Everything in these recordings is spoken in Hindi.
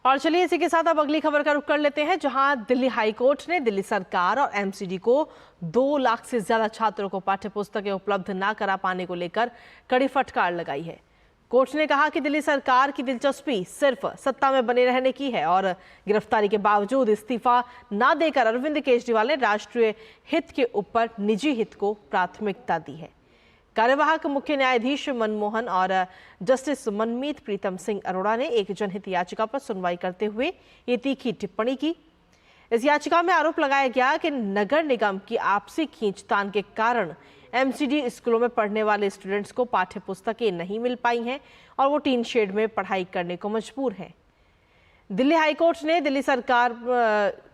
और चलिए इसी के साथ अब अगली खबर का रुख कर लेते हैं, जहां दिल्ली हाईकोर्ट ने दिल्ली सरकार और एमसीडी को 2 लाख से ज्यादा छात्रों को पाठ्य पुस्तकें उपलब्ध न करा पाने को लेकर कड़ी फटकार लगाई है। कोर्ट ने कहा कि दिल्ली सरकार की दिलचस्पी सिर्फ सत्ता में बने रहने की है और गिरफ्तारी के बावजूद इस्तीफा न देकर अरविंद केजरीवाल ने राष्ट्रीय हित के ऊपर निजी हित को प्राथमिकता दी है। कार्यवाहक मुख्य न्यायाधीश मनमोहन और जस्टिस मनमीत प्रीतम सिंह अरोड़ा ने एक जनहित याचिका पर सुनवाई करते हुए ये तीखी टिप्पणी की। इस याचिका में आरोप लगाया गया कि नगर निगम की आपसी खींचतान के कारण एमसीडी स्कूलों में पढ़ने वाले स्टूडेंट्स को पाठ्य पुस्तकें नहीं मिल पाई हैं और वो टीन शेड में पढ़ाई करने को मजबूर हैं। दिल्ली हाईकोर्ट ने दिल्ली सरकार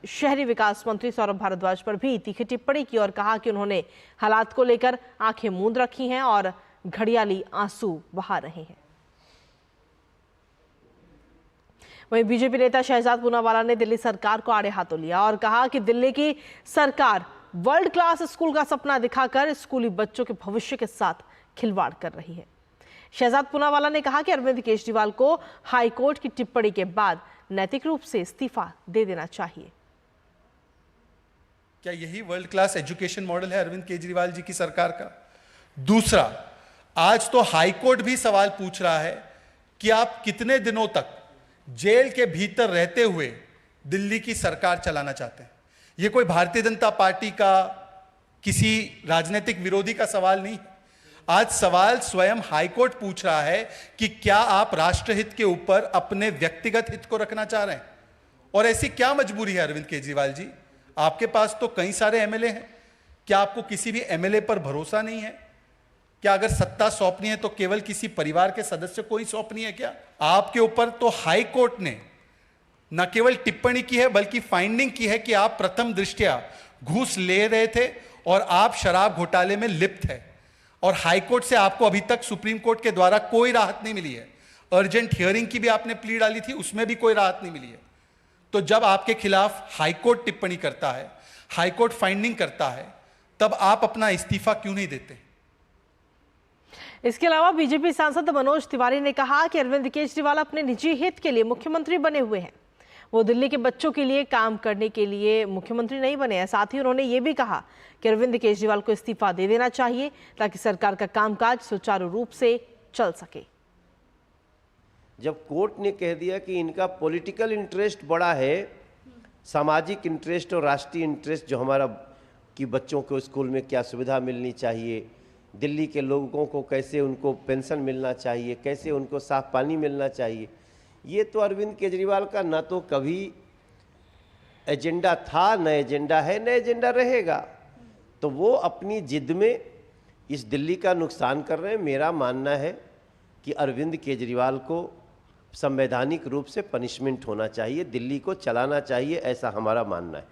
शहरी विकास मंत्री सौरभ भारद्वाज पर भी तीखी टिप्पणी की और कहा कि उन्होंने हालात को लेकर आंखें मूंद रखी हैं और घड़ियाली आंसू बहा रहे हैं। वहीं बीजेपी नेता शहजाद पूनावाला ने दिल्ली सरकार को आड़े हाथों लिया और कहा कि दिल्ली की सरकार वर्ल्ड क्लास स्कूल का सपना दिखाकर स्कूली बच्चों के भविष्य के साथ खिलवाड़ कर रही है। शहजाद पूनावाला ने कहा कि अरविंद केजरीवाल को हाईकोर्ट की टिप्पणी के बाद नैतिक रूप से इस्तीफा दे देना चाहिए। क्या यही वर्ल्ड क्लास एजुकेशन मॉडल है अरविंद केजरीवाल जी की सरकार का? दूसरा, आज तो हाईकोर्ट भी सवाल पूछ रहा है कि आप कितने दिनों तक जेल के भीतर रहते हुए दिल्ली की सरकार चलाना चाहते हैं। यह कोई भारतीय जनता पार्टी का किसी राजनीतिक विरोधी का सवाल नहीं है। आज सवाल स्वयं हाईकोर्ट पूछ रहा है कि क्या आप राष्ट्रहित के ऊपर अपने व्यक्तिगत हित को रखना चाह रहे हैं? और ऐसी क्या मजबूरी है अरविंद केजरीवाल जी? आपके पास तो कई सारे एमएलए हैं। क्या आपको किसी भी एमएलए पर भरोसा नहीं है? क्या अगर सत्ता सौंपनी है तो केवल किसी परिवार के सदस्य को ही सौंपनी है क्या? आपके ऊपर तो हाईकोर्ट ने न केवल टिप्पणी की है बल्कि फाइंडिंग की है कि आप प्रथम दृष्टया घूस ले रहे थे और आप शराब घोटाले में लिप्त है। और हाईकोर्ट से आपको अभी तक सुप्रीम कोर्ट के द्वारा कोई राहत नहीं मिली है। अर्जेंट हियरिंग की भी आपने प्ली डाली थी, उसमें भी कोई राहत नहीं मिली है। तो जब आपके खिलाफ हाईकोर्ट टिप्पणी करता है, हाईकोर्ट फाइंडिंग करता है, तब आप अपना इस्तीफा क्यों नहीं देते? इसके अलावा बीजेपी सांसद मनोज तिवारी ने कहा कि अरविंद केजरीवाल अपने निजी हित के लिए मुख्यमंत्री बने हुए हैं। वो दिल्ली के बच्चों के लिए काम करने के लिए मुख्यमंत्री नहीं बने हैं। साथ ही उन्होंने ये भी कहा कि अरविंद केजरीवाल को इस्तीफा दे देना चाहिए ताकि सरकार का कामकाज सुचारू रूप से चल सके। जब कोर्ट ने कह दिया कि इनका पॉलिटिकल इंटरेस्ट बड़ा है, सामाजिक इंटरेस्ट और राष्ट्रीय इंटरेस्ट जो हमारा कि बच्चों को स्कूल में क्या सुविधा मिलनी चाहिए, दिल्ली के लोगों को कैसे उनको पेंशन मिलना चाहिए, कैसे उनको साफ पानी मिलना चाहिए, ये तो अरविंद केजरीवाल का न तो कभी एजेंडा था, न एजेंडा है, न एजेंडा रहेगा। तो वो अपनी जिद में इस दिल्ली का नुकसान कर रहे हैं। मेरा मानना है कि अरविंद केजरीवाल को संवैधानिक रूप से पनिशमेंट होना चाहिए, दिल्ली को चलाना चाहिए, ऐसा हमारा मानना है।